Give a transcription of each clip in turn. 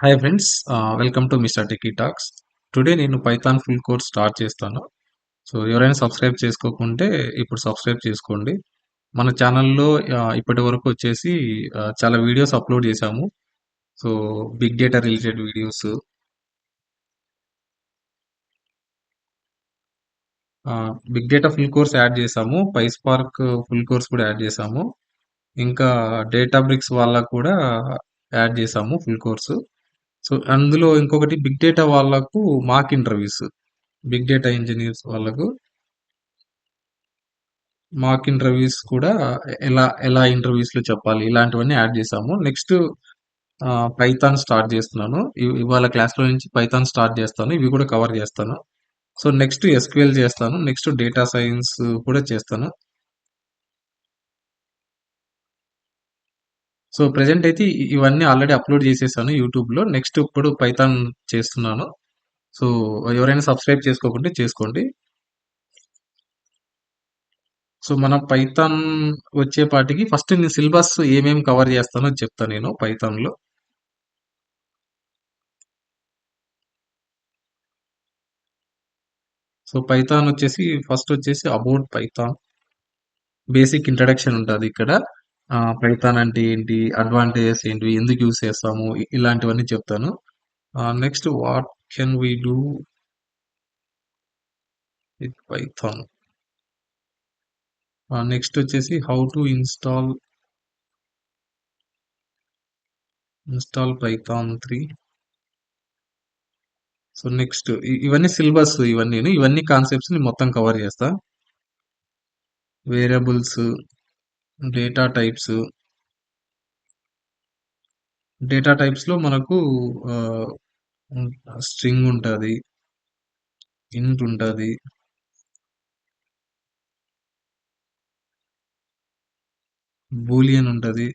Hi friends, welcome to Mr techie talks. Today నేను Python full course start చేస్తాను. So ఎవరైనా subscribe చేసుకోకుంటే ఇప్పుడు సబ్స్క్రైబ్ చేసుకోండి. మన ఛానల్లో ఇప్పటి వరకు వచ్చేసి చాలా వీడియోస్ అప్లోడ్ చేశాము. So big data related videos, big data full course add చేశాము. పైస్పార్క్ ఫుల్ కోర్స్ కూడా యాడ్ చేశాము. ఇంకా డేటా బ్రిక్స్ వాళ్ళకు కూడా యాడ్ చేశాము ఫుల్ కోర్సు. సో అందులో ఇంకొకటి బిగ్ డేటా వాళ్ళకు mock interviews, big data engineers వాళ్ళకు మాక్ ఇంటర్వ్యూస్ కూడా ఎలా ఎలా ఇంటర్వ్యూస్ లో చెప్పాలి ఇలాంటివన్నీ యాడ్ చేసాము. నెక్స్ట్ పైథాన్ స్టార్ట్ చేస్తున్నాను. ఇవాళ క్లాస్ లో నుంచి పైథాన్ స్టార్ట్ చేస్తాను. ఇవి కూడా కవర్ చేస్తాను. సో నెక్స్ట్ ఎస్క్యూఎల్ చేస్తాను. నెక్స్ట్ డేటా సైన్స్ కూడా చేస్తాను. సో ప్రెజెంట్ అయితే ఇవన్నీ ఆల్రెడీ అప్లోడ్ చేసేసాను యూట్యూబ్ లో. నెక్స్ట్ ఇప్పుడు పైథాన్ చేస్తున్నాను. సో ఎవరైనా సబ్స్క్రైబ్ చేసుకోకుంటే చేసుకోండి. సో మన పైథాన్ వచ్చేపాటికి ఫస్ట్ నేను సిలబస్ ఏమేమి కవర్ చేస్తానో చెప్తాను నేను పైథాన్ లో. సో పైథాన్ వచ్చేసి ఫస్ట్ వచ్చేసి అబౌట్ పైథాన్ బేసిక్ ఇంట్రడక్షన్ ఉంటుంది ఇక్కడ. పైథాన్ అంటే ఏంటి, అడ్వాంటేజెస్ ఏంటి, ఎందుకు యూస్ చేస్తాము, ఇలాంటివన్నీ చెప్తాను. Next what can we do with python. Next వచ్చేసి how to install python 3. So next ఇవన్నీ సిలబస్, ఇవన్నీ కాన్సెప్ట్స్ ని మొత్తం కవర్ చేస్తా. Variables, data types. Data types లో మనకు స్ట్రింగ్ ఉంటుంది, ఇంట్ ఉంటుంది, బూలియన్ ఉంటుంది,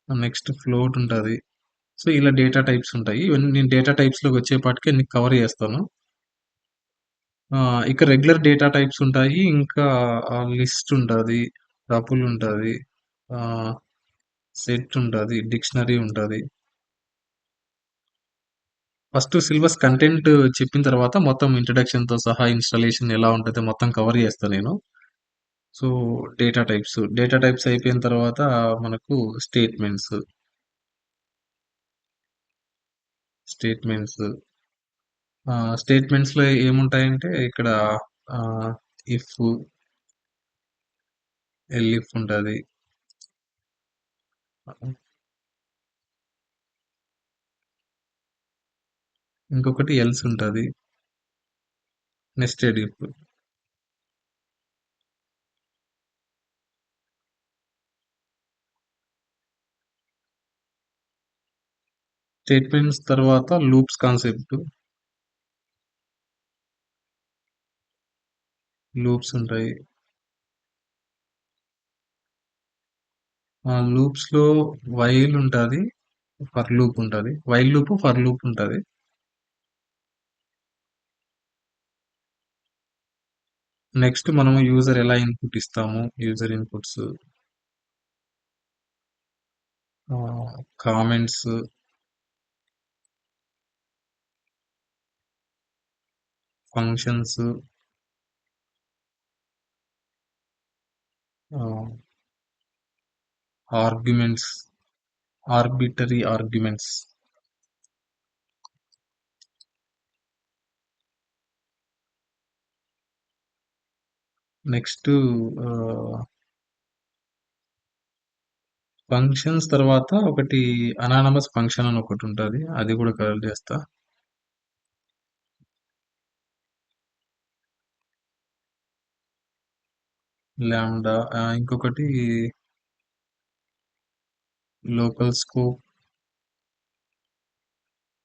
నెక్స్ట్ ఫ్లోట్ ఉంటుంది. సో ఇలా డేటా టైప్స్ ఉంటాయి. ఇవన్నీ నేను డేటా టైప్స్ లోకి వచ్చేపాటికి అన్ని కవర్ చేస్తాను. ఇక రెగ్యులర్ డేటా టైప్స్ ఉంటాయి. ఇంకా లిస్ట్ ఉంటుంది, టపుల్ ఉంటుంది, సెట్ ఉంటుంది, డిక్షనరీ ఉంటుంది. ఫస్ట్ సిలబస్ కంటెంట్ చెప్పిన తర్వాత మొత్తం ఇంట్రడక్షన్ తో సహా ఇన్స్టాలేషన్ ఎలా ఉంటుంది మొత్తం కవర్ చేస్తాను నేను. సో డేటా టైప్స్ అయిపోయిన తర్వాత మనకు స్టేట్మెంట్స్. స్టేట్మెంట్స్ స్టేట్మెంట్స్ లో ఏముంటాయంటే ఇక్కడ ఇఫ్, ఎల్ఇఫ్ ఉంటుంది, ఇంకొకటి ఎల్స్ ఉంటుంది, నెస్టెడ్ ఇఫ్. స్టేట్మెంట్స్ తర్వాత లూప్స్ కాన్సెప్ట్, లూప్స్ ఉంటాయి. ఆ లూప్స్ లో వైల్ ఉంటుంది, ఫర్ లూప్ ఉంటుంది. వైల్ లూప్, ఫర్ లూప్ ఉంటుంది. నెక్స్ట్ మనం యూజర్ ఎలా ఇన్పుట్ ఇస్తాము, user inputs, comments, functions, arguments, arbitrary arguments. Next functions తర్వాత ఒకటి అనానమస్ ఫంక్షన్ అని ఒకటి ఉంటుంది, అది కూడా కవర్ చేస్తా. లాంబ్డా, ఇంకొకటి local scope,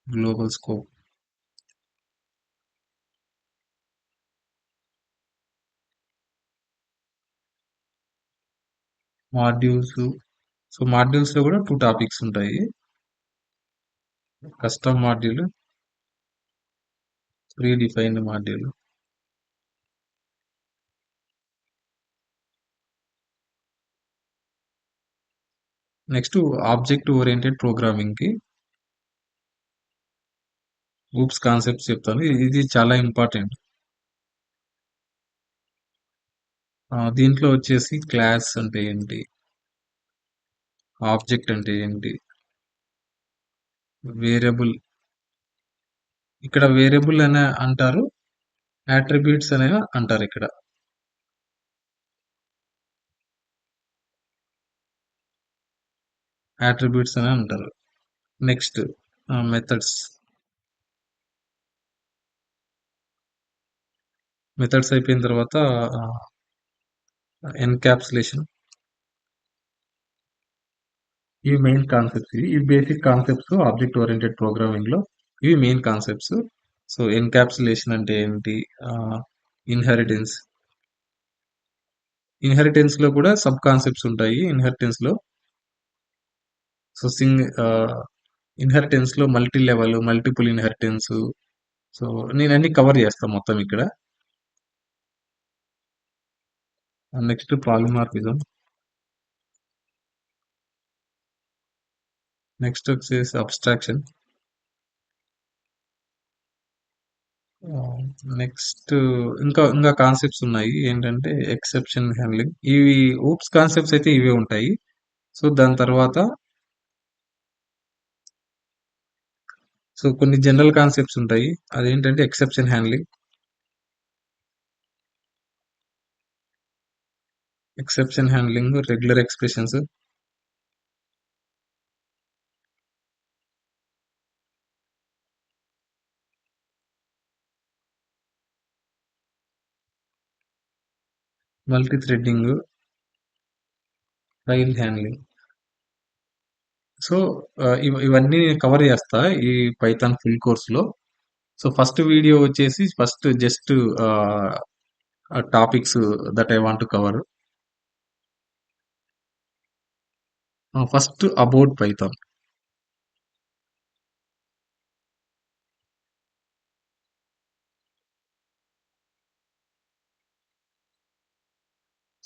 global scope. Modules. So modules లో కూడా 2 టాపిక్స్ ఉంటాయి. Custom module, pre defined module. Next object oriented ప్రోగ్రామింగ్‌కి ఊప్స్ కాన్సెప్ట్స్ చెప్తాను. ఇది చాలా ఇంపార్టెంట్. దీంట్లో వచ్చేసి క్లాస్ అంటే ఏంటి? ఆబ్జెక్ట్ అంటే ఏంటి? వేరియబుల్ ఇక్కడ వేరియబుల్ అనే అంటారు. అట్రిబ్యూట్స్ అనేవి అంటారు ఇక్కడ. అట్రిబ్యూట్స్ అని అంటారు. Next methods. మెథడ్స్ అయిపోయిన తర్వాత ఎన్‌క్యాప్సులేషన్. ఇవి మెయిన్ కాన్సెప్ట్స్. ఇవి బేసిక్ కాన్సెప్ట్స్ ఆబ్జెక్ట్ ఓరియెంటెడ్ ప్రోగ్రామింగ్‌లో. ఇవి మెయిన్ కాన్సెప్ట్స్. సో, ఎన్‌క్యాప్సులేషన్ అంటే ఏంటి? ఇన్హెరిటెన్స్. ఇన్హెరిటెన్స్‌లో కూడా సబ్ కాన్సెప్ట్స్ ఉంటాయి ఇన్హెరిటెన్స్‌లో. సో, ఇన్హెరిటెన్స్‌లో multi level, multiple inheritance. So, నేను అన్ని కవర్ చేస్తా మొత్తం ఇక్కడ. Next polymorphism. నెక్స్ట్ వచ్చేసి అబ్స్ట్రాక్షన్. నెక్స్ట్ ఇంకా ఇంకా కాన్సెప్ట్స్ ఉన్నాయి. ఏంటంటే ఎక్సెప్షన్ హ్యాండ్లింగ్. ఇవి ఊప్స్ కాన్సెప్ట్స్ అయితే ఇవే ఉంటాయి. సో, దాని తర్వాత కొన్ని జనరల్ కాన్సెప్ట్స్ ఉంటాయి. అదేంటంటే exception handling, regular expressions, multi threading, file handling. So, ఇవన్నీ నేను కవర్ చేస్తా ఈ పైథాన్ ఫుల్ కోర్స్‌లో. సో, ఫస్ట్ వీడియో వచ్చేసి first just ah, topics that I want to cover. First about python.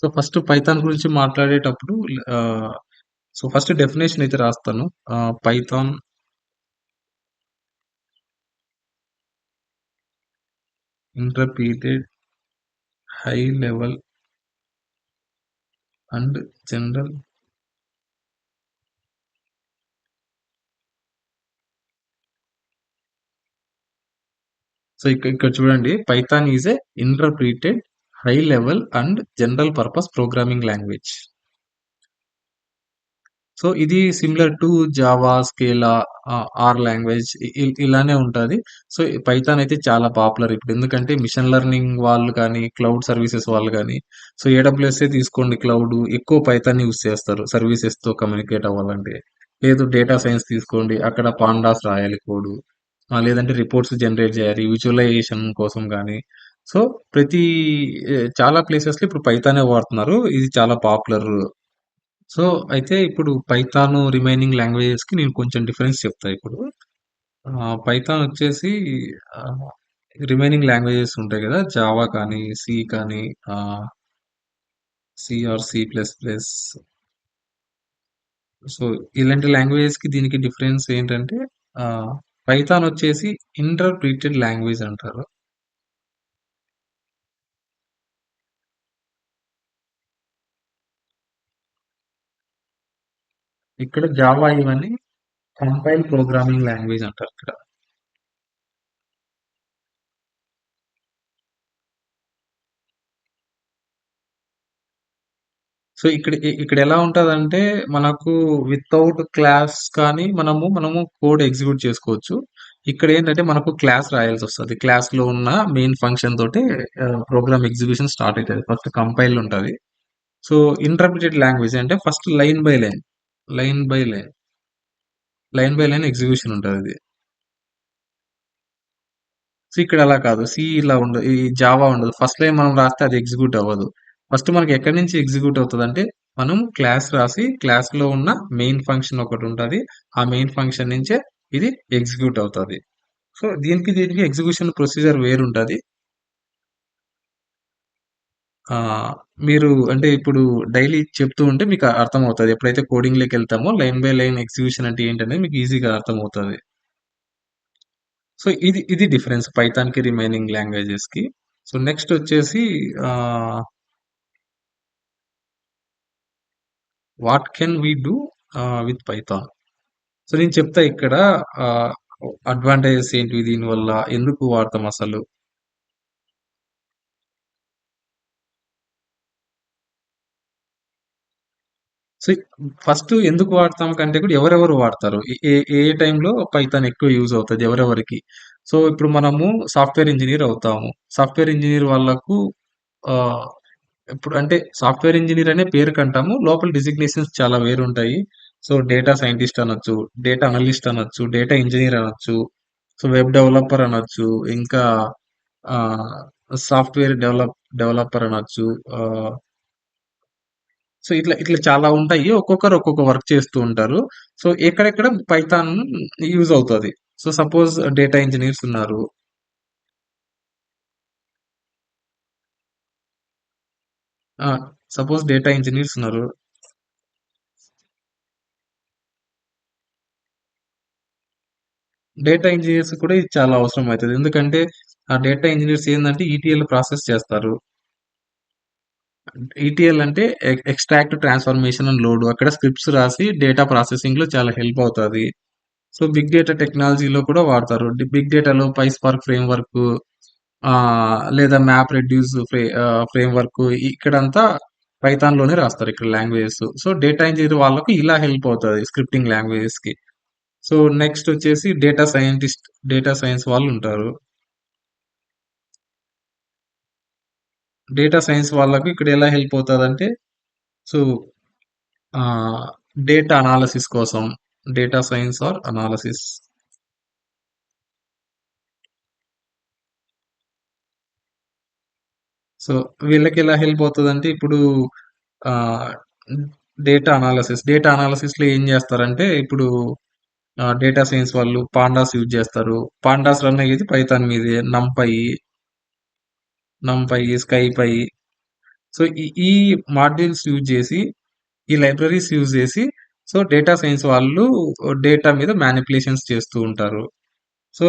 So, first python గురించి మాట్లాడేటప్పుడు ఆహ్, ఫస్ట్ డెఫినేషన్ అయితే రాస్తాను. Python interpreted high level and general. So, ఇక్కడ చూడండి, python is a interpreted high level and general purpose programming language. So, ఇది similar to Java, Scala, R language ఇలానే ఉంటది. So, Python అయితే చాలా పాపులర్ ఇప్పుడు. ఎందుకంటే మిషన్ లెర్నింగ్ వాళ్ళు కానీ, క్లౌడ్ సర్వీసెస్ వాళ్ళు గానీ, సో, ఏడబ్ల్యూఎస్ఏ తీసుకోండి, క్లౌడ్ ఎక్కువ పైథాన్ యూజ్ చేస్తారు సర్వీసెస్‌తో కమ్యూనికేట్ అవ్వాలంటే. లేదు డేటా సైన్స్ తీసుకోండి, అక్కడ పాండాస్ రాయాలి కోడు. లేదంటే రిపోర్ట్స్ జనరేట్ చేయాలి విజువలైజేషన్ కోసం గానీ. సో, ప్రతి చాలా ప్లేసెస్‌లో ఇప్పుడు పైథానే వాడుతున్నారు. ఇది చాలా పాపులర్. సో, అయితే ఇప్పుడు పైథాను రిమైనింగ్ లాంగ్వేజెస్‌కి నేను కొంచెం డిఫరెన్స్ చెప్తా ఇప్పుడు. పైథాన్ వచ్చేసి ఆహ్, రిమైనింగ్ లాంగ్వేజెస్ ఉంటాయి గదా! జావా కానీ, సి కానీ, ah, C or C plus plus. So, ఇలాంటి లాంగ్వేజెస్‌కి దీనికి డిఫరెన్స్ ఏంటంటే ఆహ్, పైథాన్ వచ్చేసి ఇంటర్ప్రిటెడ్ లాంగ్వేజ్ అంటారు. ఇక్కడ జావా ఇవన్నీ కంపైల్ ప్రోగ్రామింగ్ లాంగ్వేజ్ అంటారు ఇక్కడ. సో, ఇక్కడ ఎలా ఉంటదంటే, మనకు వితౌట్ క్లాస్ కానీ మనము కోడ్ ఎగ్జిక్యూట్ చేసుకోవచ్చు. ఇక్కడేంటంటే మనకు క్లాస్ రాయాల్సొస్తది. క్లాస్‌లో ఉన్న మెయిన్ ఫంక్షన్ తోటే ప్రోగ్రామ్ ఎగ్జిక్యూషన్ స్టార్ట్ అయితది. ఫస్ట్ కంపైల్ ఉంటది. సో, ఇంటర్ప్రిటెడ్ లాంగ్వేజ్ అంటే first line by line, execution ఉంటది. సో, ఇక్కడ అలా కాదు. సి ఇలా ఉండదు. ఈ జావా ఉండదు. ఫస్ట్ లైన్ మనం రాస్తే అది ఎగ్జిక్యూట్ అవ్వదు. ఫస్ట్ మనకి ఎక్కడి నుంచి ఎగ్జిక్యూట్ అవుతదంటే, మనం క్లాస్ రాసి క్లాస్‌లో ఉన్న మెయిన్ ఫంక్షన్ ఒకటుంటది. ఆ మెయిన్ ఫంక్షన్ నుంచే ఇది ఎగ్జిక్యూట్ అవుతది. సో, దీనికి ఎగ్జిక్యూషన్ ప్రొసీజర్ వేరుంటది. ఆహ్, మీరు అంటే ఇప్పుడు డైలీ చెప్తూ ఉంటే మీకు అర్థమవుతది. ఎప్పుడైతే కోడింగ్‌లోకెళ్తామో లైన్ బై లైన్ ఎగ్జిక్యూషన్ అంటే ఏంటనేది మీకు ఈజీగా అర్థమవుతది. సో, ఇది డిఫరెన్స్ పైథాన్‌కి రిమైనింగ్ లాంగ్వేజెస్‌కి. సో, నెక్స్ట్ వచ్చేసి ah, what can we do with Python? So, నేను చెప్తా ఇక్కడ ఆహ్, అడ్వాంటేజెస్ ఏంటివి దీనివల్ల? ఎందుకు వాడతాం అసలు? సో, ఫస్ట్ ఎందుకు వాడతాం కంటే కూడా ఎవరెవరు వాడతారు? ఏ ఏ ఏ టైంలో పైథాన్ ఎక్కువ యూజ్ అవుతది ఎవరెవరికి? సో, ఇప్పుడు మనము సాఫ్ట్‌వేర్ ఇంజినీర్ అవుతాము. సాఫ్ట్‌వేర్ ఇంజినీర్ వాళ్ళకు ఆహ్, ఇప్పుడు అంటే సాఫ్ట్‌వేర్ ఇంజినీర్ అనే పేరుకంటాము. లోపల డిజిగ్నేషన్స్ చాలా వేరుంటాయి. సో, డేటా సైంటిస్ట్ అనొచ్చు, డేటా అనలిస్ట్ అనొచ్చు, డేటా ఇంజినీర్ అనొచ్చు, సో, వెబ్ డెవలపర్ అనొచ్చు, ఇంకా ఆహ్, సాఫ్ట్‌వేర్ డెవలపర్ అనొచ్చు. ఆహ్ సో, ఇట్లా చాలా ఉంటాయి. ఒక్కొక్కరు ఒక్కొక్క వర్క్ చేస్తూ ఉంటారు. సో, ఎక్కడెక్కడ పైథాన్ యూజ్ అవుతది. సో, సపోజ్ డేటా ఇంజినీర్స్ ఉన్నారు. ఆ! సపోజ్ డేటా ఇంజినీర్స్ ఉన్నారు. డేటా ఇంజినీర్స్ కూడా ఇది చాలా అవసరం అయితది. ఎందుకంటే, ఆ డేటా ఇంజినీర్స్ ఏందంటే ఈటీఎల్ ప్రాసెస్ చేస్తారు. ఈటీఎల్ అంటే ఎక్స్ట్రాక్ట్, ట్రాన్స్‌ఫర్మేషన్ అండ్ లోడ్. అక్కడ స్క్రిప్ట్స్ రాసి డేటా ప్రాసెసింగ్‌లో చాలా హెల్ప్ అవుతది. సో, బిగ్ డేటా టెక్నాలజీలో కూడా వాడతారు. బిగ్ డేటాలో పైస్పార్క్ ఫ్రేమ్‌వర్క్ లేదా మ్యాప్ రెడ్యూస్ ఫ్రేమ్‌వర్క్ ఇక్కడంతా పైథాన్‌లోనే రాస్తారు ఇక్కడ లాంగ్వేజెస్. సో, డేటా ఇంజినీర్ వాళ్ళకు ఇలా హెల్ప్ అవుతది స్క్రిప్టింగ్ లాంగ్వేజెస్‌కి. సో, నెక్స్ట్ వచ్చేసి డేటా సైన్స్ వాళ్ళుంటారు. డేటా సైన్స్ వాళ్ళకు ఇక్కడ ఎలా హెల్ప్ అవుతదంటే, సో, ఆహ్, డేటా అనాలిసిస్ కోసం data science or analysis. So, వీళ్ళకెలా హెల్ప్ అవుతదంటే ఇప్పుడు ఆహ్, డేటా అనాలిసిస్‌లో ఏం జేస్తారంటే ఇప్పుడు డేటా సైన్స్ వాళ్ళు పాండాస్ యూజ్ జేస్తారు. పాండాస్ రన్ అయ్యేది పైథాన్ మీదే. స్కైపై. సో, ఈ మాడ్యూల్స్ యూజ్ జేసి, ఈ లైబ్రరీస్ యూజ్ జేసి, సో, డేటా సైన్స్ వాళ్ళు డేటా మీద మానిప్యులేషన్స్ చేస్తూ ఉంటారు. సో,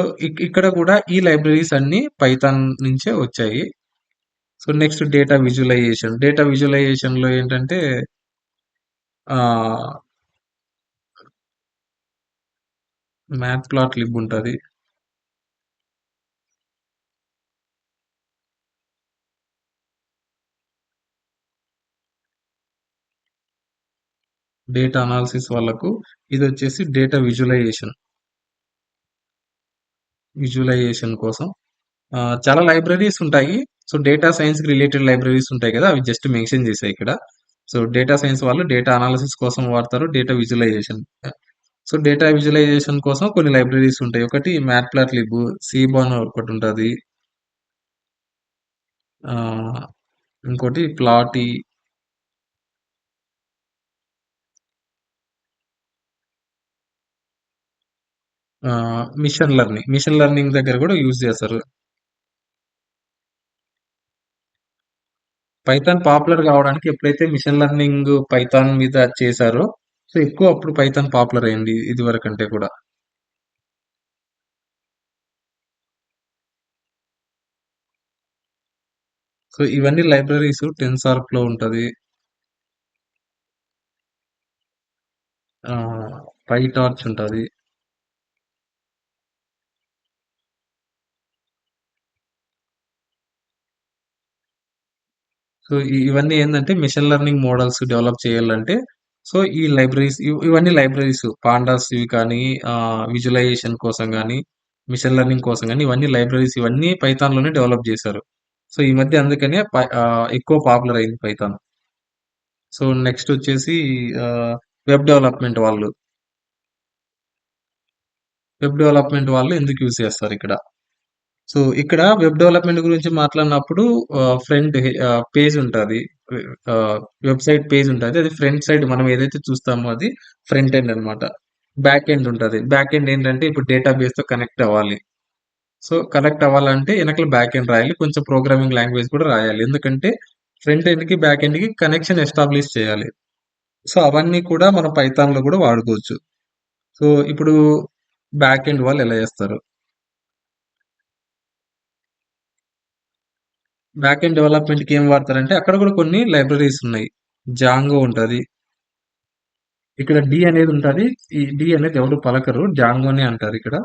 ఇక్కడ కూడా ఈ లైబ్రరీస్ అన్నీ పైథాన్ నుంచే వచ్చాయి. సో, నెక్స్ట్ డేటా విజువలైజేషన్‌లో ఏంటంటే ఆహ్, మ్యాట్‌ప్లాట్‌లిబ్ ఉంటది. డేటా అనాలిసిస్ వాళ్ళకు ఇదొచ్చేసి డేటా విజువలైజేషన్ కోసం చాలా లైబ్రరీస్ ఉంటాయి. సో, డేటా సైన్స్‌కి రిలేటెడ్ లైబ్రరీస్ ఉంటాయి కదా! అవి జస్ట్ మెన్షన్ చేశా ఇక్కడ. సో, డేటా సైన్స్ వాళ్ళు డేటా అనాలిసిస్ కోసం వాడతారు. సో, డేటా విజువలైజేషన్ కోసం కొన్ని లైబ్రరీస్ ఉంటాయి. ఒకటి మ్యాట్‌ప్లాట్‌లిబ్, సీబాన్ ఒకటుంటది. ఆహ్, ఇంకోటి ప్లాటీ, మిషన్ లెర్నింగ్ దగ్గర కూడా యూజ్ చేస్తారు. పైథాన్ పాపులర్ కావడానికి ఎప్పుడైతే మిషన్ లెర్నింగ్ పైథాన్ మీద చేశారో, సో, ఎక్కువ అప్పుడు పైథాన్ పాపులర్ అయింది ఇదివరకంటే కూడా. సో, ఇవన్నీ లైబ్రరీస్ టెన్సార్ఫ్లో ఉంటది. పైటార్చ్ ఉంటది. సో, ఇవన్నీ ఏందంటే మెషిన్ లెర్నింగ్ మోడల్స్ డెవలప్ చేయాలంటే, సో, ఈ లైబ్రరీస్ ఇవన్నీ లైబ్రరీస్ పాండాస్ ఇవి కానీ, విజువలైజేషన్ కోసం గానీ, మెషిన్ లెర్నింగ్ కోసం గానీ, ఇవన్నీ లైబ్రరీస్ ఇవన్నీ పైథాన్‌లోనే డెవలప్ జేశారు. సో, ఈ మధ్య అందుకనే ఎక్కువ పాపులర్ అయింది పైథాన్. సో, నెక్స్ట్ వచ్చేసి ఆహ్, వెబ్ డెవలప్‌మెంట్ వాళ్ళు. వెబ్ డెవలప్‌మెంట్ వాళ్ళు ఎందుకు యూజ్ చేస్తారిక్కడ? సో, ఇక్కడ వెబ్ డెవలప్‌మెంట్ గురించి మాట్లాడినప్పుడు పేజ్ ఉంటది. వె ఆహ్, వెబ్‌సైట్ పేజ్ ఉంటది. అది ఫ్రంట్ సైడ్ మనం ఏదైతే చూస్తామో అది ఫ్రంట్ ఎండ్ అన్నమాట. బ్యాక్ ఎండ్ ఉంటది. బ్యాక్ ఎండ్ ఏంటంటే ఇప్పుడు డేటాబేస్‌తో కనెక్ట్ అవ్వాలి. సో, కనెక్ట్ అవ్వాలంటే ఎనకాల బ్యాక్ ఎండ్ రాయాలి. కొంచెం ప్రోగ్రామింగ్ లాంగ్వేజ్ కూడా రాయాలి. ఎందుకంటే ఫ్రంట్ ఎండ్‌కి, బ్యాక్ ఎండ్‌కి కనెక్షన్ ఎస్టాబ్లిష్ చేయాలి. సో, అవన్నీ కూడా మనం పైథాన్‌లో కూడా వాడుకోవచ్చు. సో, ఇప్పుడు బ్యాక్ ఎండ్ వాళ్ళు ఎలా చేస్తారు? బ్యాక్ ఎండ్ డెవలప్‌మెంట్‌కి ఏం వాడతారంటే అక్కడ కూడా కొన్ని లైబ్రరీస్ ఉన్నాయి. జాంగో ఉంటది. ఇక్కడ డి అనేది ఉంటది. ఈ డి అనేది ఎవరు పలకరు. జాంగోనే అంటారు ఇక్కడ.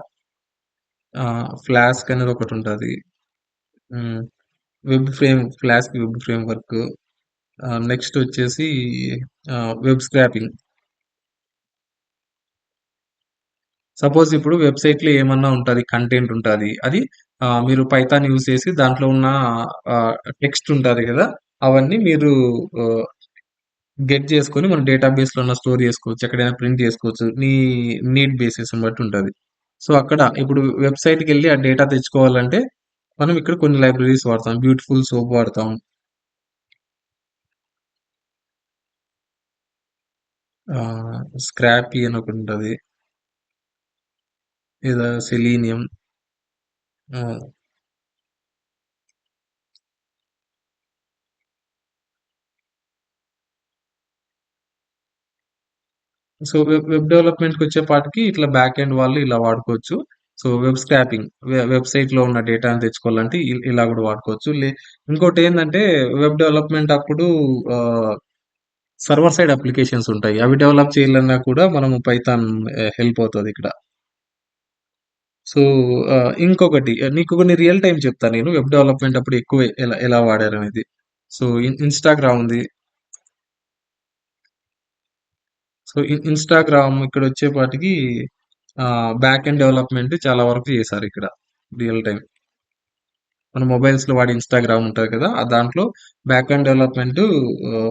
ఫ్లాస్క్ అనేది ఒకటుంటది. హ్మ్. Flask web framework. నెక్స్ట్ వచ్చేసి వెబ్ స్క్రాపింగ్. సపోజ్ ఇప్పుడు వెబ్‌సైట్‌లో ఏమన్నా ఉంటది. కంటెంట్ ఉంటది. అది మీరు పైథాన్ యూజ్ చేసి దాంట్లో ఉన్న టెక్స్ట్ ఉంటది గదా! అవన్నీ మీరు ఆహ్, గెట్ చేసుకొని మన డేటాబేస్‌లోన స్టోర్ చేసుకోవచ్చు. ఎక్కడైనా ప్రింట్ చేసుకోవచ్చు. నీడ్ బేసిస్‌ని బట్టి ఉంటది. సో, అక్కడ ఇప్పుడు వెబ్‌సైట్‌కెళ్ళి ఆ డేటా తెచ్చుకోవాలంటే మనం ఇక్కడ కొన్ని లైబ్రరీస్ వాడతాం. బ్యూటిఫుల్ సోప్ వాడతాం. స్క్రాపీ అని ఒకటుంటది. లేదా సెలీనియం. ఆహ్, సో, వెబ్ డెవలప్‌మెంట్‌కొచ్చేపాటికి ఇట్లా బ్యాక్ ఎండ్ వాళ్ళు ఇలా వాడుకోవచ్చు. సో, వెబ్ స్క్రాపింగ్ వెబ్‌సైట్‌లో ఉన్న డేటాని తెచ్చుకోవాలంటే ఇలా గూడా వాడుకోవచ్చు. ఇంకోటేందంటే వెబ్ డెవలప్‌మెంట్ అప్పుడు ఆహ్, సర్వర్ సైడ్ అప్లికేషన్స్ ఉంటాయి. అవి డెవలప్ చేయాలన్నా కూడా మనము పైథాన్ హెల్ప్ అవుతదిక్కడ. సో, ఇంకొకటి నీకు కొన్ని రియల్ టైమ్ చెప్తా నేను. వెబ్ డెవలప్‌మెంట్ అప్పుడు ఎక్కువ ఎలా ఎలా వాడారనేది. సో, ఇన్‌స్టాగ్రామ్ ఉంది. సో, ఇన్‌స్టాగ్రామ్ ఇక్కడొచ్చేపాటికి బ్యాక్ ఎండ్ డెవలప్‌మెంట్ చాలా వరకు చేశారిక్కడ. Real time. మన మొబైల్స్‌లో వాడే ఇన్‌స్టాగ్రామ్ ఉంటది కదా! దాంట్లో బ్యాక్ ఎండ్ డెవలప్‌మెంటు ఆహ్,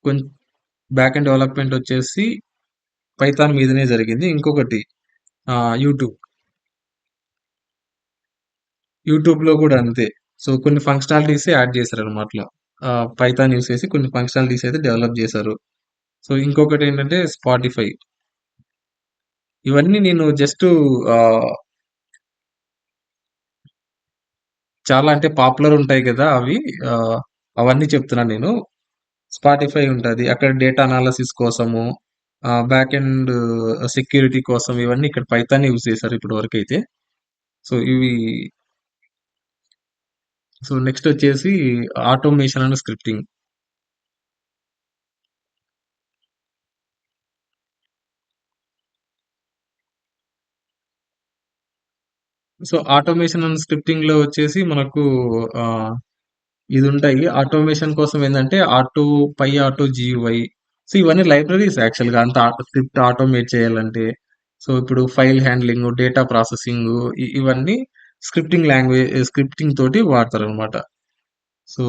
కొం బ్యాక్ ఎండ్ డెవలప్‌మెంట్ వచ్చేసి పైథాన్ మీదనే జరిగింది. ఇంకొకటి యూట్యూబ్. యూట్యూబ్‌లో కూడా అంతే. సో, కొన్ని ఫంక్షనాలిటీసే యాడ్ చేశారనమాట. పైథాన్ యూజ్ చేసి కొన్ని ఫంక్షనాలిటీస్ అయితే డెవలప్ చేశారు. సో, ఇంకొకటేంటంటే స్పాటిఫై. ఇవన్నీ నేను జస్టు ఆహ్, చాలా అంటే పాపులర్ ఉంటాయి కదా! అవి ఆహ్, అవన్నీ చెప్తున్నాను నేను. స్పాటిఫై ఉంటది. అక్కడ డేటా అనాలిసిస్ కోసము, బ్యాక్ ఎండ్ సెక్యూరిటీ కోసం ఇవన్నీ ఇక్కడ పైథానే యూజ్ చేశారు ఇప్పటి వరకైతే. సో, ఇవి సో, నెక్స్ట్ వచ్చేసి automation and scripting. So, automation and స్క్రిప్టింగ్‌లో వచ్చేసి మనకు ఆహ్, ఇదుంటాయి. ఆటోమేషన్ కోసం ఏందంటే ఆటో జీయూఐ. సో, ఇవన్నీ లైబ్రరీస్ యాక్చువల్‌గా అంతా స్క్రిప్ట్ ఆటోమేట్ చేయాలంటే. సో, ఇప్పుడు ఫైల్ హ్యాండ్లింగు, డేటా ప్రాసెసింగు ఇవన్నీ స్క్రిప్టింగ్ తోటి వాడతారనమాట. So,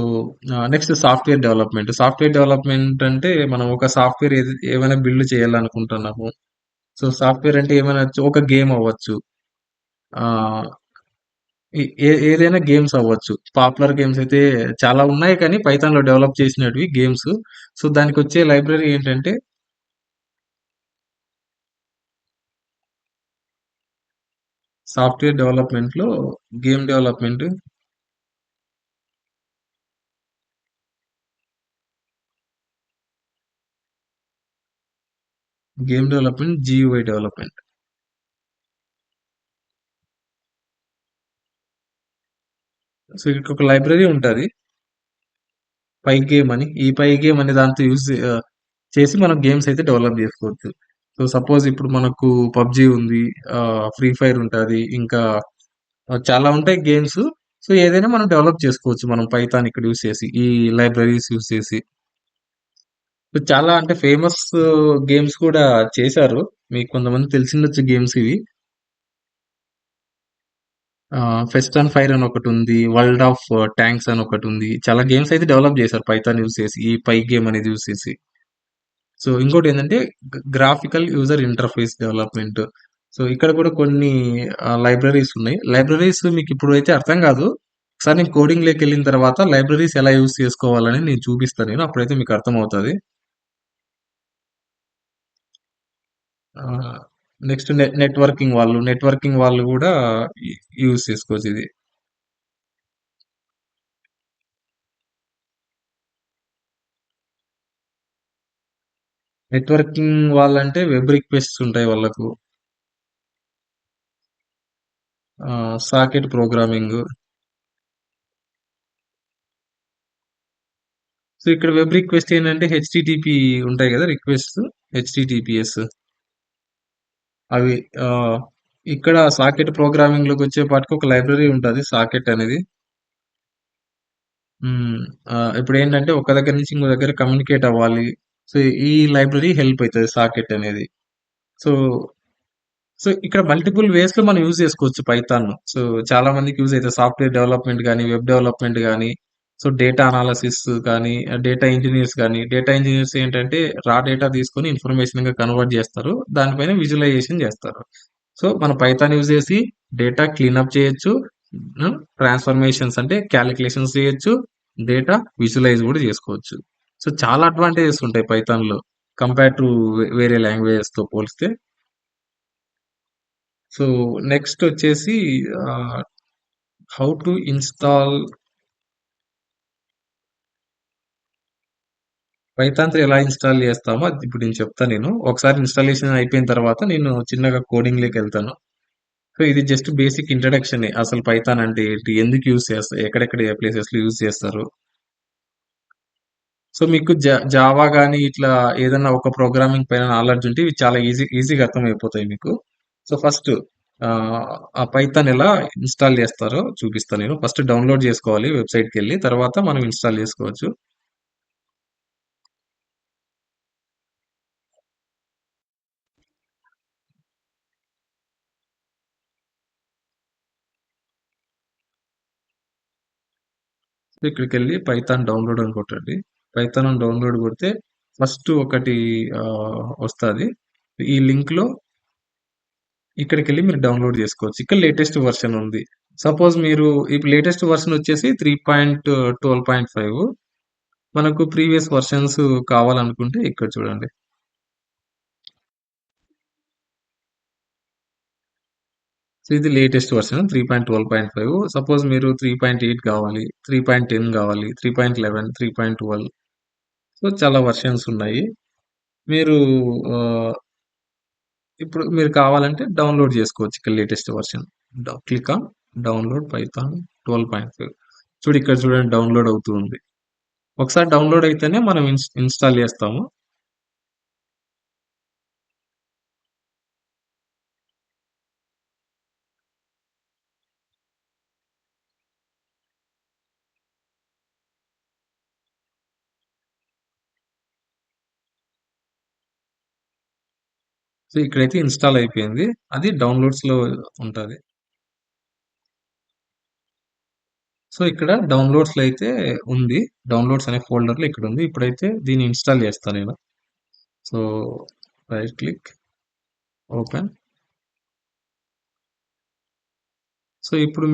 next software development. Software development అంటే మనం ఒక సాఫ్ట్‌వేర్ ఏమైనా బిల్డ్ చేయాలనుకుంటున్నాము. సో, సాఫ్ట్‌వేర్ అంటే ఏమైనా ఒక గేమ్ అవ్వచ్చు. ఆహ్, ఏదైనా గేమ్స్ అవ్వచ్చు. పాపులర్ గేమ్స్ అయితే చాలా ఉన్నాయి కానీ పైథాన్‌లో డెవలప్ చేసినటివి గేమ్స్. సో, దానికొచ్చే లైబ్రరీ ఏంటంటే సాఫ్ట్‌వేర్ డెవలప్‌మెంట్‌లో గేమ్ డెవలప్‌మెంట్, జీయూఐ డెవలప్‌మెంట్. సో, ఇక్కడొక లైబ్రరీ ఉంటది. పైగేమ్ అని. ఈ పైగేమ్ అనే దాంతో చేసి మనం గేమ్స్ అయితే డెవలప్ జేసుకోవచ్చు. సో, సపోజ్ ఇప్పుడు మనకు పబ్‌జీ ఉంది. ఫ్రీ ఫైర్ ఉంటది. ఇంకా చాలా ఉంటాయి గేమ్స్. సో, ఏదైనా మనం డెవలప్ చేసుకోవచ్చు. మనం పైథాన్ ఇక్కడ యూజ్ చేసి. ఈ లైబ్రరీస్ యూజ్ చేసి. సో, చాలా అంటే ఫేమస్ గేమ్స్ కూడా చేశారు. మీకు కొంతమందికి తెలిసుండొచ్చు గేమ్స్ ఇవి. 'ఫెస్ట్ అండ్ ఫైర్' అని ఒకటుంది. 'వరల్డ్ ఆఫ్ టాంక్స్' అని ఒకటుంది. చాలా గేమ్స్ అయితే డెవలప్ చేశారు పైథాన్ యూజ్ చేసి. ఈ గేమ్ అనేది యూజ్ చేసి. సో, ఇంకోటేంటంటే graphical user interface development. So, ఇక్కడ కూడా కొన్ని లైబ్రరీస్ ఉన్నాయి. లైబ్రరీస్ మీకిప్పుడైతే అర్థం కాదు. ఒకసారి నేను కోడింగ్‌లోకెళ్ళిన తర్వాత లైబ్రరీస్ ఎలా యూజ్ చేసుకోవాలని నేను చూపిస్తా నేను. అప్పుడైతే మీకు అర్థమవుతది. ఆహ్, నెక్స్ట్ నెట్వర్కింగ్ వాళ్ళు గూడా యూజ్ చేసుకోవచ్చు ఇది. నెట్వర్కింగ్ వాళ్ళంటే వెబ్ రిక్వెస్ట్స్ ఉంటాయి వాళ్ళకు. Socket programming. సో ఇక్కడ వెబ్ రిక్వెస్ట్ ఏంటంటే హెచ్టిటిపి ఉంటాయి కదా రిక్వెస్ట్, హెచ్టిటిపిఎస్ అవి. ఆ, ఇక్కడ సాకెట్ ప్రోగ్రామింగ్ లోకి వచ్చేపాటికి ఒక లైబ్రరీ ఉంటుంది సాకెట్ అనేది. మ్మ్. ఇప్పుడు ఏంటంటే ఒక దగ్గర నుంచి ఇంకో దగ్గర కమ్యూనికేట్ అవ్వాలి. సో ఈ లైబ్రరీ హెల్ప్ అవుతుంది సాకెట్ అనేది. సో ఇక్కడ మల్టిపుల్ వేస్ లో మనం యూజ్ చేసుకోవచ్చు పైథాన్. సో చాలా మందికి యూజ్ అవుతుంది సాఫ్ట్వేర్ డెవలప్మెంట్ కానీ, వెబ్ డెవలప్మెంట్ కానీ, సో డేటా అనాలిసిస్ కానీ, డేటా ఇంజనీర్స్ ఏంటంటే రా డేటా తీసుకొని ఇన్ఫర్మేషన్ గా కన్వర్ట్ చేస్తారు, దానిపైన విజువలైజేషన్ చేస్తారు. సో మన పైథాన్ యూజ్ చేసి డేటా క్లీనప్ చేయొచ్చు, ట్రాన్స్ఫర్మేషన్స్ అంటే క్యాలిక్యులేషన్స్ చేయొచ్చు, డేటా విజువలైజ్ కూడా చేసుకోవచ్చు. సో చాలా అడ్వాంటేజెస్ ఉంటాయి పైథాన్ లో కంపేర్ టు వేరే లాంగ్వేజెస్ తో పోలిస్తే. సో నెక్స్ట్ వచ్చేసి హౌ టు ఇన్స్టాల్ పైథాన్ ఎలా ఇన్స్టాల్ చేస్తామో అది ఇప్పుడు నేను చెప్తాను. నేను ఒకసారి ఇన్స్టాలేషన్ అయిపోయిన తర్వాత నేను చిన్నగా కోడింగ్ లోకి వెళ్తాను. సో ఇది జస్ట్ బేసిక్ ఇంట్రడక్షన్. అసలు పైథాన్ అంటే ఏంటి, ఎందుకు యూజ్ చేస్తారు, ఎక్కడెక్కడ ఏ ప్లేసెస్ లో యూజ్ చేస్తారు. సో మీకు జావా కానీ ఇట్లా ఏదైనా ఒక ప్రోగ్రామింగ్ పైన నాలెడ్జ్ ఉంటే ఇవి చాలా ఈజీగా అర్థమైపోతాయి మీకు. సో ఫస్ట్ ఆ పైథాన్ ఎలా ఇన్స్టాల్ చేస్తారో చూపిస్తాను నేను. ఫస్ట్ డౌన్లోడ్ చేసుకోవాలి వెబ్సైట్కి వెళ్ళి, తర్వాత మనం ఇన్స్టాల్ చేసుకోవచ్చు. సో ఇక్కడికి వెళ్ళి పైథాన్ డౌన్లోడ్ అని కొట్టండి. పైథాన్ డౌన్లోడ్ కొడితే ఫస్ట్ ఒకటి వస్తుంది. ఈ లింక్ లో ఇక్కడికి వెళ్ళి మీరు డౌన్లోడ్ చేసుకోవచ్చు. ఇక్కడ లేటెస్ట్ వర్షన్ ఉంది. సపోజ్ మీరు ఇప్పుడు లేటెస్ట్ వర్షన్ వచ్చేసి 3.12.5. మనకు ప్రీవియస్ వర్షన్స్ కావాలనుకుంటే ఇక్కడ చూడండి. సో ఇది లేటెస్ట్ వర్షన్ 3.12.5. సపోజ్ మీరు 3.8 కావాలి, 3.10 కావాలి, 3.11, 3.12. సో చాలా వర్షన్స్ ఉన్నాయి. మీరు ఆ, ఇప్పుడు మీరు కావాలంటే డౌన్లోడ్ చేసుకోవచ్చు ఇక్కడ latest version. Click on download Python 12.5. చూడు ఇక్కడ చూడండి డౌన్లోడ్ అవుతుంది. ఒకసారి డౌన్లోడ్ అయితేనే మనం ఇన్స్టాల్ చేస్తాము. సో ఇక్కడైతే ఇన్స్టాల్ అయిపోయింది. అది డౌన్లోడ్స్ లో ఉంటుంది. సో ఇక్కడ డౌన్లోడ్స్ లో అయితే ఉంది. డౌన్లోడ్స్ అనే ఫోల్డర్ లో ఇక్కడ ఉంది. ఇప్పుడైతే దీన్ని ఇన్స్టాల్ చేస్తాను నేను. So right click, open. So ఇప్పుడు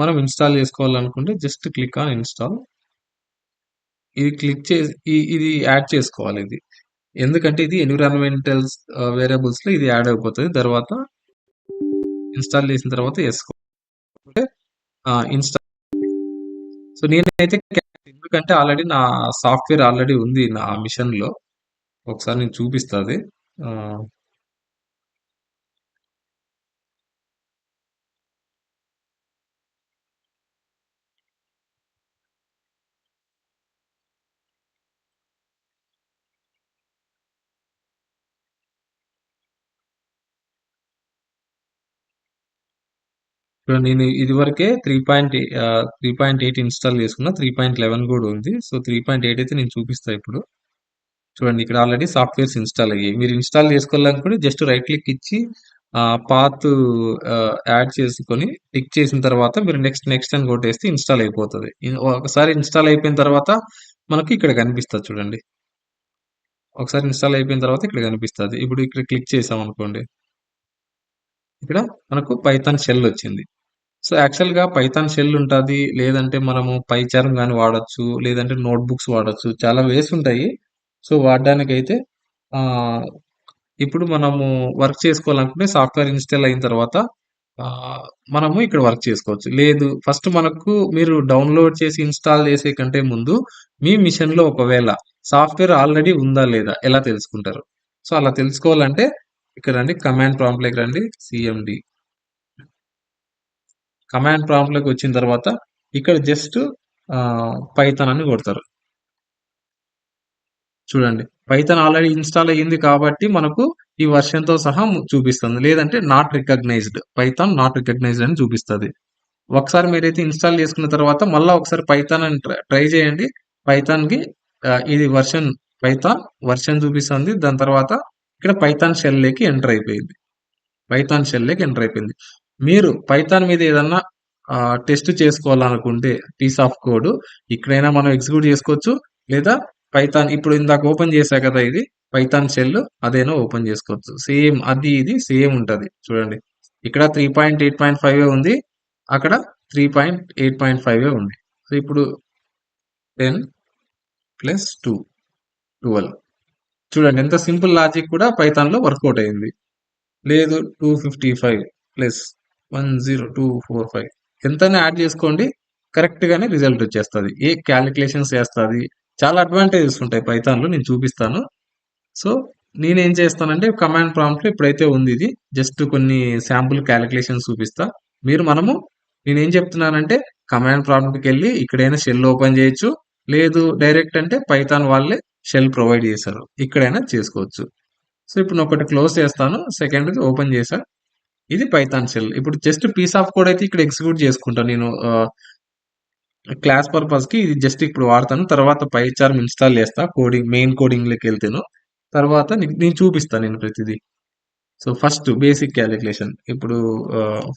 మనం ఇన్స్టాల్ చేసుకోవాలనుకుంటే జస్ట్ క్లిక్ ఆన్ ఇన్స్టాల్. ఇది క్లిక్ చేసి ఇది యాడ్ చేసుకోవాలి. ఇది ఎందుకంటే ఇది ఎన్విరాన్మెంటల్ వేరియబుల్స్ లో ఇది యాడ్ అయిపోతుంది. తర్వాత ఇన్స్టాల్ చేసిన తర్వాత ఎస్ ఇన్స్టాల్. సో నేనైతే ఎందుకంటే ఆల్రెడీ నా సాఫ్ట్వేర్ ఆల్రెడీ ఉంది నా మిషన్ లో. ఒకసారి నేను చూపిస్తుంది. ఇప్పుడు నేను ఇది వరకే 3.8 ఇన్స్టాల్ చేసుకున్నా. 3.11 కూడా ఉంది. సో 3.8 అయితే నేను చూపిస్తా ఇప్పుడు. చూడండి ఇక్కడ ఆల్రెడీ సాఫ్ట్వేర్స్ ఇన్స్టాల్ అయ్యాయి. మీరు ఇన్స్టాల్ చేసుకోవాలనుకుంటే జస్ట్ రైట్ క్లిక్ ఇచ్చి పాత్ యాడ్ చేసుకొని టిక్ చేసిన తర్వాత మీరు నెక్స్ట్ నెక్స్ట్ అని కొట్టేస్తే ఇన్స్టాల్ అయిపోతుంది. ఒకసారి ఇన్స్టాల్ అయిపోయిన తర్వాత మనకి ఇక్కడ కనిపిస్తుంది చూడండి. ఒకసారి ఇన్స్టాల్ అయిపోయిన తర్వాత ఇక్కడ కనిపిస్తుంది. ఇప్పుడు ఇక్కడ క్లిక్ చేసాం అనుకోండి, ఇక్కడ మనకు పైథాన్ షెల్ వచ్చింది. సో యాక్చువల్ గా పైథాన్ షెల్ ఉంటుంది, లేదంటే మనము పైచార్మ్ కానీ వాడచ్చు, లేదంటే నోట్ బుక్స్ వాడచ్చు. చాలా వేస్ ఉంటాయి. సో వాడడానికైతే ఆ ఇప్పుడు మనము వర్క్ చేసుకోవాలనుకుంటే సాఫ్ట్వేర్ ఇన్స్టాల్ అయిన తర్వాత ఆ, మనము ఇక్కడ వర్క్ చేసుకోవచ్చు. లేదు ఫస్ట్ మనకు మీరు డౌన్లోడ్ చేసి ఇన్స్టాల్ చేసే కంటే ముందు మీ మిషన్ లో ఒకవేళ సాఫ్ట్వేర్ ఆల్రెడీ ఉందా లేదా ఎలా తెలుసుకుంటారు? సో అలా తెలుసుకోవాలంటే ఇక్కడ రండి, కమాండ్ ప్రాంప్ట్ లోకి రండి, సిఎండి. కమాండ్ ప్రాంప్ట్ లోకి వచ్చిన తర్వాత ఇక్కడ జస్ట్ పైథాన్ అని కొడతారు. చూడండి, పైథాన్ ఆల్రెడీ ఇన్‌స్టాల్ అయ్యింది కాబట్టి మనకు ఈ వెర్షన్‌తో సహా చూపిస్తుంది. లేదంటే not recognised, Python not recognised అని చూపిస్తది. ఒకసారి మీరైతే ఇన్‌స్టాల్ చేసుకున్న తర్వాత మళ్ళా ఒకసారి పైథాన్ అని ట్రై చేయండి. పైథాన్‌కి ఇది పైథాన్ వెర్షన్ చూపిస్తుంది. దాని తర్వాత ఇక్కడ పైథాన్ షెల్‌లోకి ఎంటర్ అయిపోయింది. పైథాన్ షెల్‌లోకి ఎంటర్ అయిపోయింది. మీరు పైథాన్ మీద ఏదన్నా టెస్ట్ చేసుకోవాలనుకుంటే పీస్ ఆఫ్ కోడ్ ఇక్కడైనా మనం ఎగ్జిక్యూట్ చేసుకోవచ్చు. లేదా పైథాన్ ఇప్పుడు ఇందాక ఓపెన్ చేశా కదా, ఇది పైథాన్ షెల్, అదైనా ఓపెన్ చేసుకోవచ్చు. సేమ్ అది ఇది సేమ్ ఉంటది. చూడండి, ఇక్కడ 3.8.5 ఉంది, అక్కడ 3.8.5 ఉంది. సో ఇప్పుడు 10 ప్లస్ 2 12. చూడండి, ఎంత సింపుల్ లాజిక్ కూడా పైథాన్ లో వర్కౌట్ అయింది. లేదు 255 ప్లస్ 10245 ఎంతైనా యాడ్ చేసుకోండి, కరెక్ట్ గానే రిజల్ట్ వచ్చేస్తుంది. ఏ క్యాలిక్యులేషన్స్ చేస్తుంది. చాలా అడ్వాంటేజెస్ ఉంటాయి పైథాన్ లో, నేను చూపిస్తాను. సో నేనేం చేస్తానంటే కమాండ్ ప్రాంప్ట్ లో ఇప్పుడైతే ఉంది, ఇది జస్ట్ కొన్ని శాంపుల్ క్యాలిక్యులేషన్స్ చూపిస్తా. మనము నేనేం చెప్తున్నానంటే కమాండ్ ప్రాంప్ట్కి వెళ్ళి ఇక్కడైనా షెల్ ఓపెన్ చేయొచ్చు, లేదు డైరెక్ట్ అంటే పైథాన్ వాళ్ళే షెల్ ప్రొవైడ్ చేశారు, ఇక్కడైనా చేసుకోవచ్చు. సో ఇప్పుడు నేను ఒకటి క్లోజ్ చేస్తాను, సెకండ్ ఓపెన్ చేశా, ఇది పైథాన్ షెల్. ఇప్పుడు జస్ట్ పీస్ ఆఫ్ కోడ్ అయితే ఇక్కడ ఎగ్జిక్యూట్ చేసుకుంటాను నేను క్లాస్ పర్పస్ కి, ఇది జస్ట్ ఇప్పుడు వాడతాను. తర్వాత పైచార్మ్ ఇన్స్టాల్ చేస్తా, కోడింగ్ మెయిన్ కోడింగ్ లోకి వెళ్తాను. తర్వాత నేను చూపిస్తాను నేను ప్రతిదీ. సో ఫస్ట్ బేసిక్ క్యాలిక్యులేషన్, ఇప్పుడు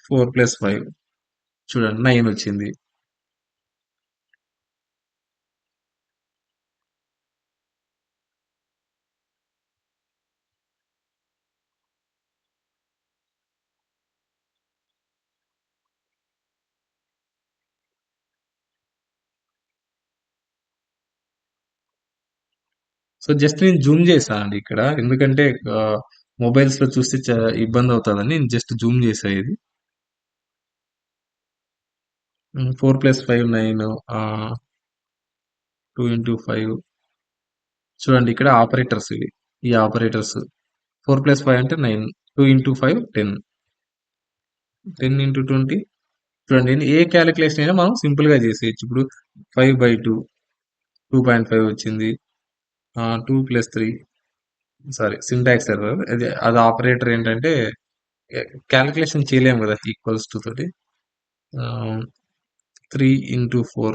4+5 చూడండి 9 వచ్చింది. సో జస్ట్ నేను జూమ్ చేశానండి ఇక్కడ, ఎందుకంటే మొబైల్స్ లో చూస్తే ఇబ్బంది అవుతుందని నేను జస్ట్ జూమ్ చేసా. ఇది 4+5 9, 2 into 5. చూడండి ఇక్కడ ఆపరేటర్స్ ఇవి, ఈ ఆపరేటర్స్ 4+5 అంటే 9, 2 into 5 10, 10 into 20. చూడండి, ఏ క్యాలిక్యులేషన్ అయినా మనం సింపుల్ గా చేసేయచ్చు. ఇప్పుడు 5/2 2.5 వచ్చింది. 2+3, సారీ సింటాక్స్ ఎర్రర్, అది ఆపరేటర్ ఏంటంటే క్యాలిక్యులేషన్ చేయలేము కదా ఈక్వల్స్ టు తోటి. 3 into 4,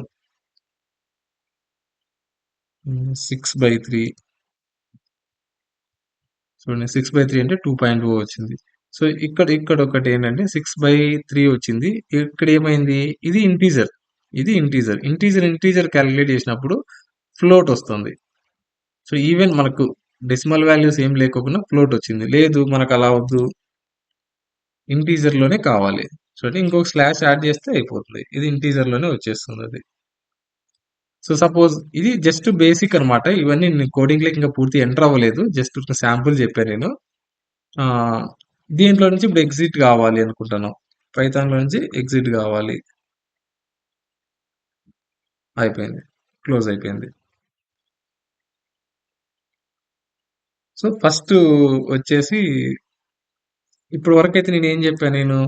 6/3. చూడండి 6/3 అంటే 2.0 వచ్చింది. సో ఇక్కడ ఇక్కడ ఒకటి ఏంటంటే 6/3 వచ్చింది. ఇక్కడ ఏమైంది, ఇది ఇంటీజర్, ఇది ఇంటీజర్. ఇంటీజర్ క్యాలిక్యులేట్ చేసినప్పుడు ఫ్లోట్ వస్తుంది. సో ఈవెన్ మనకు డెసిమల్ వాల్యూస్ ఏం లేకోకుండా ఫ్లోట్ వచ్చింది. లేదు మనకు అలా వద్దు, ఇంటీజర్ లోనే కావాలి, చూడండి ఇంకొక స్లాష్ యాడ్ చేస్తే అయిపోతుంది, ఇది ఇంటీజర్ లోనే వచ్చేస్తుంది అది. సో సపోజ్ ఇది జస్ట్ బేసిక్ అన్నమాట, ఇవన్నీ నేను కోడింగ్ లకి ఇంకా పూర్తి ఎంటర్ అవ్వలేదు, జస్ట్ ఒక శాంపుల్ చెప్పాను నేను. ఆ, దీంట్లో నుంచి ఇప్పుడు ఎగ్జిట్ కావాలి అనుకుంటాను, పైథాన్ లో నుంచి ఎగ్జిట్ కావాలి, అయిపోయింది, క్లోజ్ అయిపోయింది. సో ఫస్ట్ వచ్చేసి ఇప్పుడు వరకు అయితే నేను ఏం చెప్పాను, నేను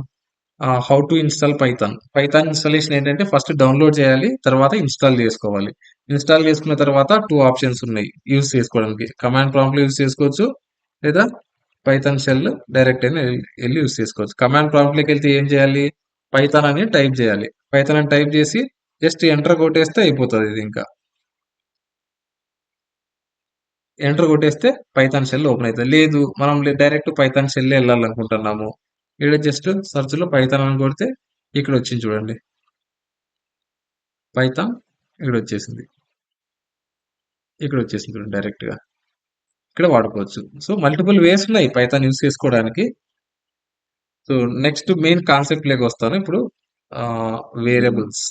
how to install Python installation ఏంటంటే ఫస్ట్ డౌన్లోడ్ చేయాలి, తర్వాత ఇన్స్టాల్ చేసుకోవాలి. ఇన్స్టాల్ చేసుకున్న తర్వాత 2 ఆప్షన్స్ ఉన్నాయి యూజ్ చేసుకోవడానికి, కమాండ్ ప్రాంప్ట్ లో యూజ్ చేసుకోవచ్చు, లేదా పైథాన్ షెల్ డైరెక్ట్ అయినా వెళ్ళి యూజ్ చేసుకోవచ్చు. కమాండ్ ప్రాంప్ట్ లోకి వెళ్తే ఏం చేయాలి, పైథాన్ అని టైప్ చేయాలి. పైథాన్ అని టైప్ చేసి జస్ట్ ఎంటర్ కొట్టేస్తే అయిపోతుంది. ఇది ఇంకా ఎంటర్ కొట్టేస్తే పైథాన్ షెల్ ఓపెన్ అవుతుంది. లేదు మనం డైరెక్ట్ పైథాన్ షెల్ వెళ్ళాలనుకుంటున్నాము, ఇక్కడ జస్ట్ సెర్చ్ లో పైథాన్ అని కొడితే ఇక్కడ వచ్చింది చూడండి, పైథాన్ ఇక్కడ వచ్చేసింది, ఇక్కడ వచ్చేసింది చూడండి, డైరెక్ట్ గా ఇక్కడ వాడుకోవచ్చు. సో మల్టిపుల్ వేస్ ఉన్నాయి పైథాన్ యూస్ చేసుకోవడానికి. సో నెక్స్ట్ మెయిన్ కాన్సెప్ట్ లేక వస్తాను ఇప్పుడు, వేరియబుల్స్.